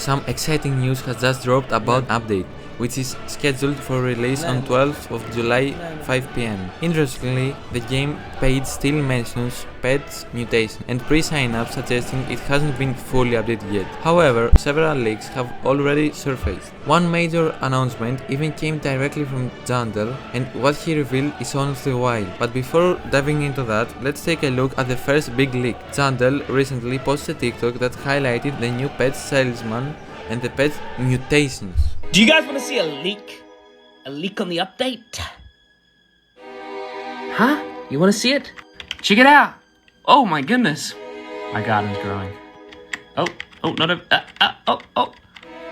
Some exciting news has just dropped about update, which is scheduled for release on 12th of July 5 PM. Interestingly, the game page still mentions pets mutation and pre-sign-up suggesting it hasn't been fully updated yet. However, several leaks have already surfaced. One major announcement even came directly from Jandel, and what he revealed is honestly wild. But before diving into that, let's take a look at the first big leak. Jandel recently posted a TikTok that highlighted the new pet salesman and the pet mutations. Do you guys want to see a leak? A leak on the update? Huh? You want to see it? Check it out! Oh my goodness! My garden's growing. Oh, not a...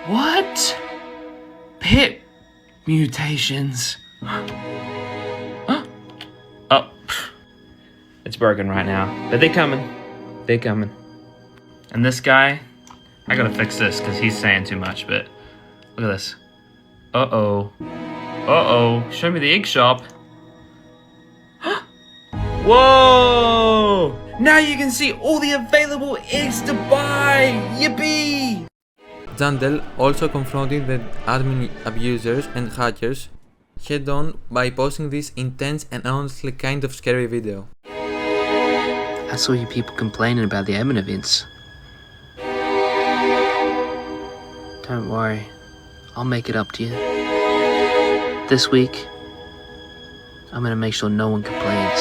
What? Pet mutations. Huh? Oh. It's broken right now. But they're coming. They're coming. And this guy... I gotta fix this because he's saying too much, but... Look at this. Uh-oh. Uh-oh. Show me the egg shop. Whoa! Now you can see all the available eggs to buy! Yippee! Jandel also confronted the admin abusers and hackers head-on by posting this intense and honestly kind of scary video. I saw you people complaining about the admin events. Don't worry, I'll make it up to you. This week, I'm gonna make sure no one complains.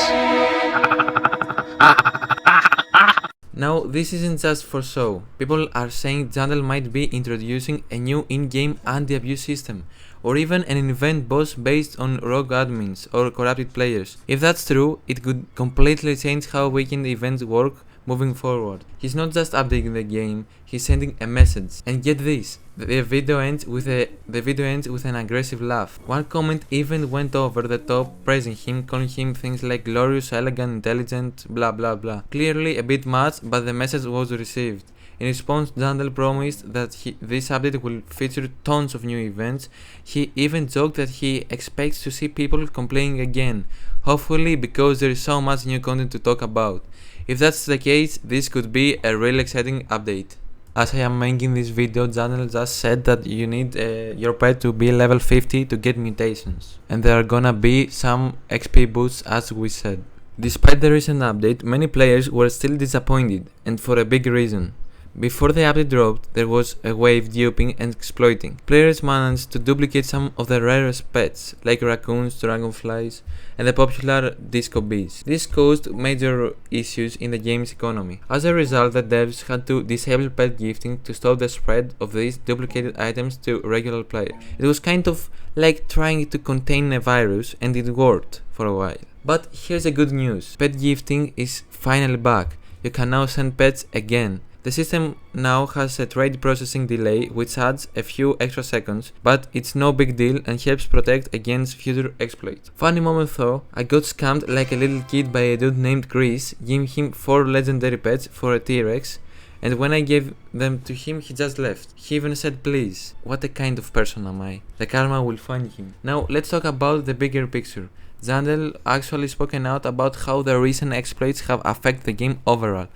Now, this isn't just for show. People are saying Jandel might be introducing a new in-game anti-abuse system, or even an event boss based on rogue admins or corrupted players. If that's true, it could completely change how weekend events work moving forward. He's not just updating the game, he's sending a message. And get this, the video ends with an aggressive laugh. One comment even went over the top, praising him, calling him things like glorious, elegant, intelligent, blah blah blah. Clearly a bit much, but the message was received. In response, Jandel promised that this update will feature tons of new events. He even joked that he expects to see people complaining again, hopefully because there is so much new content to talk about. If that's the case, this could be a really exciting update. As I am making this video, Jandel just said that you need your pet to be level 50 to get mutations. And there are gonna be some XP boosts as we said. Despite the recent update, many players were still disappointed, and for a big reason. Before the update dropped, there was a wave duping and exploiting. Players managed to duplicate some of the rarest pets, like raccoons, dragonflies, and the popular disco bees. This caused major issues in the game's economy. As a result, the devs had to disable pet gifting to stop the spread of these duplicated items to regular players. It was kind of like trying to contain a virus, and it worked for a while. But here's the good news. Pet gifting is finally back. You can now send pets again. The system now has a trade processing delay which adds a few extra seconds, but it's no big deal and helps protect against future exploits. Funny moment though, I got scammed like a little kid by a dude named Chris, giving him 4 legendary pets for a T-Rex, and when I gave them to him he just left. He even said please. What a kind of person am I? The karma will find him. Now let's talk about the bigger picture. Jandel actually spoken out about how the recent exploits have affected the game overall.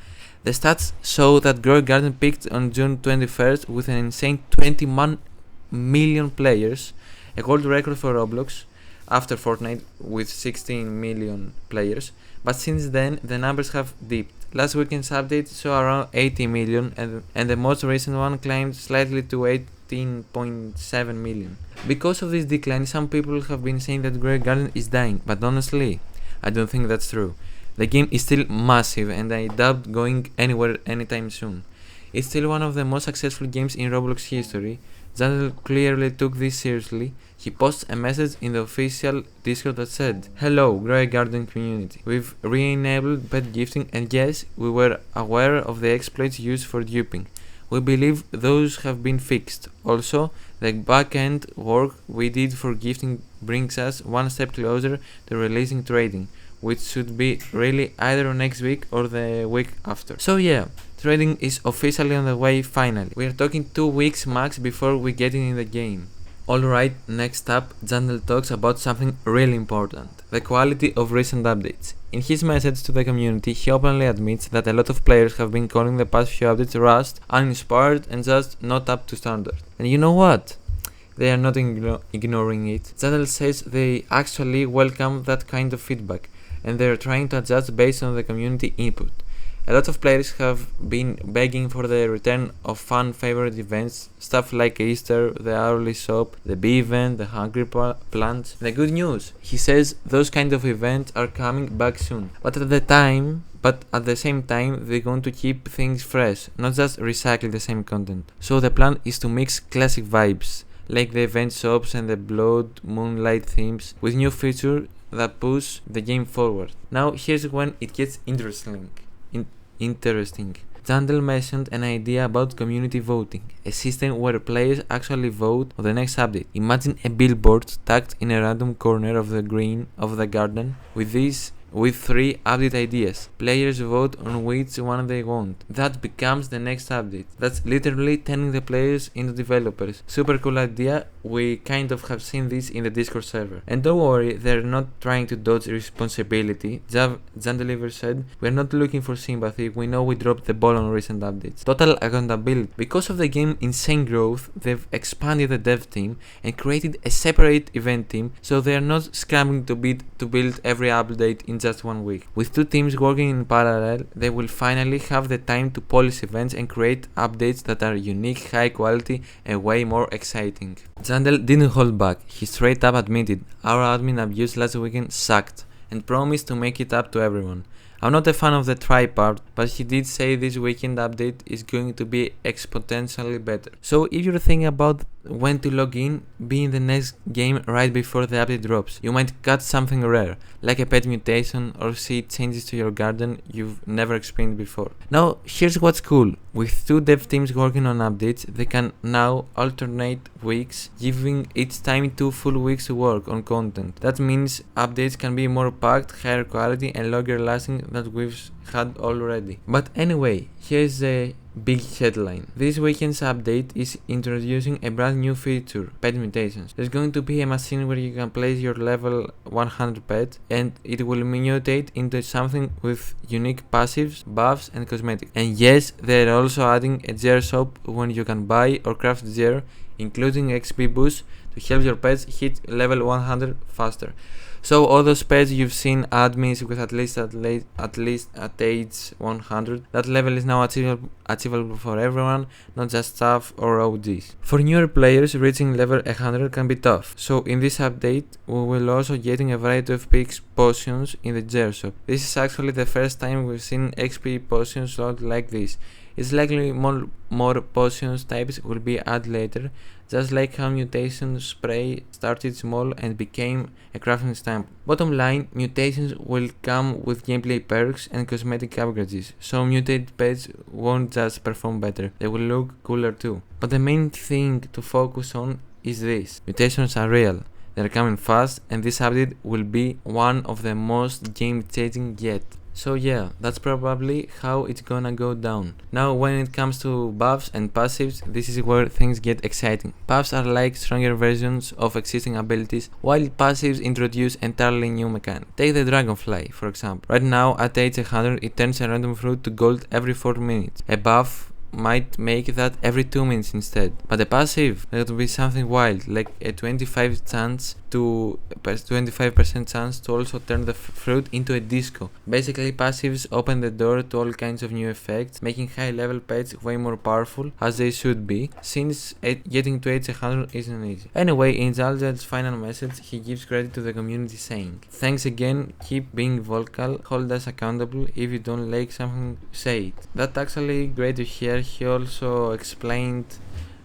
The stats show that Grow Garden peaked on June 21st with an insane 21 million players, a world record for Roblox, after Fortnite with 16 million players, but since then the numbers have dipped. Last weekend's update saw around 80 million and the most recent one climbed slightly to 18.7 million. Because of this decline, some people have been saying that Grow Garden is dying, but honestly, I don't think that's true. The game is still massive and I doubt going anywhere anytime soon. It's still one of the most successful games in Roblox history. Jandel clearly took this seriously. He posted a message in the official Discord that said, "Hello, Grey Garden community. We've re-enabled pet gifting and yes, we were aware of the exploits used for duping. We believe those have been fixed. Also, the back-end work we did for gifting brings us one step closer to releasing trading, which should be really either next week or the week after." So yeah, trading is officially on the way finally. We are talking 2 weeks max before we get it in the game. Alright, next up, Jandal talks about something really important, the quality of recent updates. In his message to the community, he openly admits that a lot of players have been calling the past few updates rushed, uninspired, and just not up to standard. And you know what? They are not ignoring it. Jandal says they actually welcome that kind of feedback, and they are trying to adjust based on the community input. A lot of players have been begging for the return of fan favorite events, stuff like Easter, the hourly shop, the bee event, the hungry plants. The good news, he says those kind of events are coming back soon. But at the same time, they want to keep things fresh, not just recycle the same content. So the plan is to mix classic vibes, like the event shops and the blood moonlight themes, with new features that push the game forward. Now here's when it gets interesting. Jandal mentioned an idea about community voting, a system where players actually vote on the next update. Imagine a billboard tucked in a random corner of the green of the garden with 3 update ideas. Players vote on which one they want. That becomes the next update. That's literally turning the players into developers. Super cool idea. We kind of have seen this in the Discord server. And don't worry, they're not trying to dodge responsibility. Jandaliver said, "We're not looking for sympathy, we know we dropped the ball on recent updates." Total accountability. Because of the game's insane growth, they've expanded the dev team and created a separate event team, so they are not scrambling to build every update in just 1 week. With 2 teams working in parallel, they will finally have the time to polish events and create updates that are unique, high quality, and way more exciting. Jandal didn't hold back. He straight up admitted, "Our admin abuse last weekend sucked," and promised to make it up to everyone. I'm not a fan of the try part, but he did say this weekend update is going to be exponentially better. So if you're thinking about when to log in, be in the next game right before the update drops. You might catch something rare, like a pet mutation, or see changes to your garden you've never experienced before. Now, here's what's cool. With 2 dev teams working on updates, they can now alternate weeks, giving each time 2 full weeks to work on content. That means updates can be more packed, higher quality, and longer lasting than we've had already. But anyway, here's the big headline. This weekend's update is introducing a brand new feature, pet mutations. There's going to be a machine where you can place your level 100 pet, and it will mutate into something with unique passives, buffs, and cosmetics. And yes, they're also adding a gear shop when you can buy or craft gear, including XP boosts to help your pets hit level 100 faster. So all those pets you've seen admins with at least at age 100, that level is now achievable for everyone, not just staff or OGs. For newer players, reaching level 100 can be tough. So in this update, we will also getting a variety of picks potions in the gear shop. This is actually the first time we've seen XP potions sold like this. It's likely more potions types will be added later, just like how mutation spray started small and became a crafting stamp. Bottom line, mutations will come with gameplay perks and cosmetic upgrades, so mutated pets won't just perform better, they will look cooler too. But the main thing to focus on is this: mutations are real, they're coming fast, and this update will be one of the most game-changing yet. So yeah, that's probably how it's gonna go down. Now when it comes to buffs and passives, this is where things get exciting. Buffs are like stronger versions of existing abilities, while passives introduce entirely new mechanics. Take the dragonfly, for example. Right now at age 100, it turns a random fruit to gold every 4 minutes. A buff might make that every 2 minutes instead. But the passive, that would be something wild, like a 25% chance to also turn the fruit into a disco. Basically, passives open the door to all kinds of new effects, making high level pets way more powerful, as they should be, since getting to age 100 isn't easy. Anyway, in Zald's final message, he gives credit to the community saying, "Thanks again, keep being vocal, hold us accountable, if you don't like something, say it." That's actually great to hear. He also explained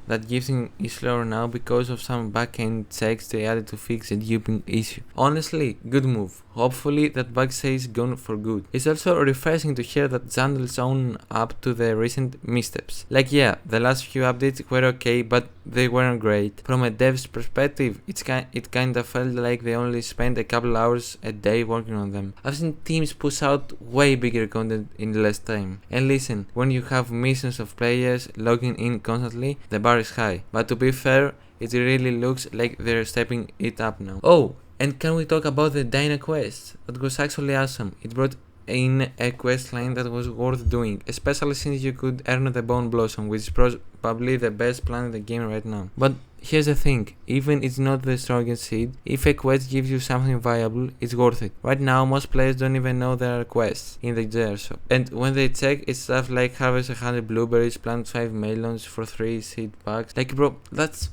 that gifting is slower now because of some back-end checks they added to fix the duping issue. Honestly, good move. Hopefully that bug stays gone for good. It's also refreshing to hear that Jandal's own up to the recent missteps. Like yeah, the last few updates were okay, but they weren't great. From a dev's perspective, it kinda felt like they only spent a couple hours a day working on them. I've seen teams push out way bigger content in less time. And listen, when you have millions of players logging in constantly, the bar is high. But to be fair, it really looks like they're stepping it up now. Oh, and can we talk about the Dyna quest? That was actually awesome. It brought in a quest line that was worth doing, especially since you could earn the Bone Blossom, which is probably the best plan in the game right now. But here's the thing, even it's not the strongest seed, if a quest gives you something valuable, it's worth it. Right now, most players don't even know there are quests in the JR shop. And when they check, it's stuff like harvest 100 blueberries, plant 5 melons for 3 seed packs. Like bro, that's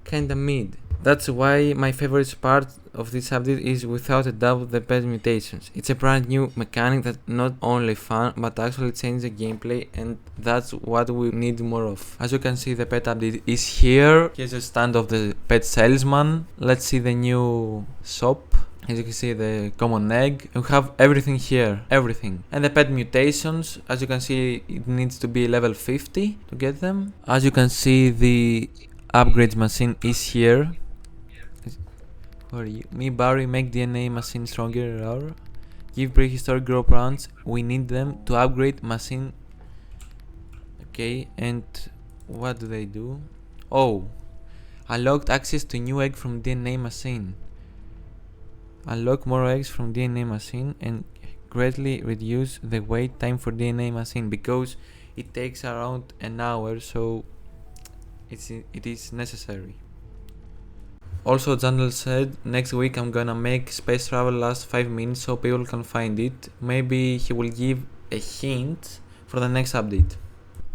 kinda mid. That's why my favorite part of this update is without a doubt the pet mutations. It's a brand new mechanic that's not only fun but actually changes the gameplay, and that's what we need more of. As you can see, the pet update is here. Here's a stand of the pet salesman. Let's see the new shop. As you can see, the common egg. We have everything here, everything. And the pet mutations, as you can see, it needs to be level 50 to get them. As you can see, the upgrades machine is here. Where are you? Me, Barry, make DNA machine stronger. Or give prehistoric grow plants. We need them to upgrade machine. Okay, and what do they do? Oh, unlocked access to new egg from DNA machine. Unlock more eggs from DNA machine and greatly reduce the wait time for DNA machine, because it takes around an hour, so it is necessary. Also, Jandal said next week I'm gonna make space travel last 5 minutes so people can find it. Maybe he will give a hint for the next update.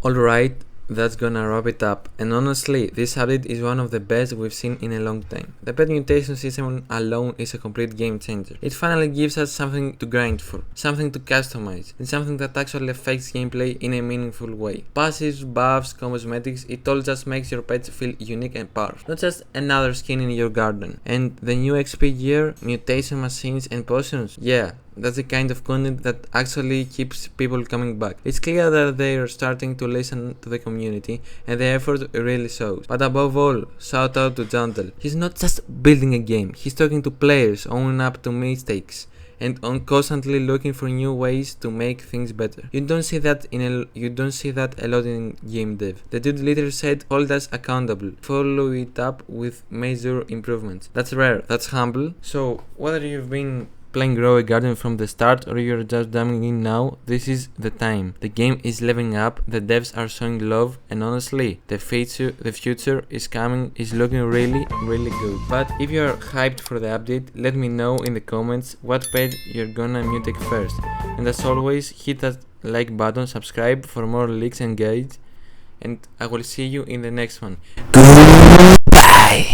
Alright, that's gonna wrap it up, and honestly, this update is one of the best we've seen in a long time. The pet mutation system alone is a complete game changer. It finally gives us something to grind for, something to customize, and something that actually affects gameplay in a meaningful way. Passives, buffs, cosmetics, it all just makes your pets feel unique and powerful, not just another skin in your garden. And the new XP gear, mutation machines and potions, yeah, that's the kind of content that actually keeps people coming back. It's clear that they are starting to listen to the community, and the effort really shows. But above all, shout out to Jandal. He's not just building a game, he's talking to players, owning up to mistakes, and on constantly looking for new ways to make things better. You don't see that a lot in game dev. The dude literally said, hold us accountable, follow it up with major improvements. That's rare, that's humble. So whether you've been playing Grow a Garden from the start or you're just diving in now, this is the time. The game is leveling up, the devs are showing love, and honestly, the future is looking really good. But if you're hyped for the update, let me know in the comments what pet you're gonna mutate first. And as always, hit that like button, subscribe for more leaks and guides, and I will see you in the next one. Goodbye!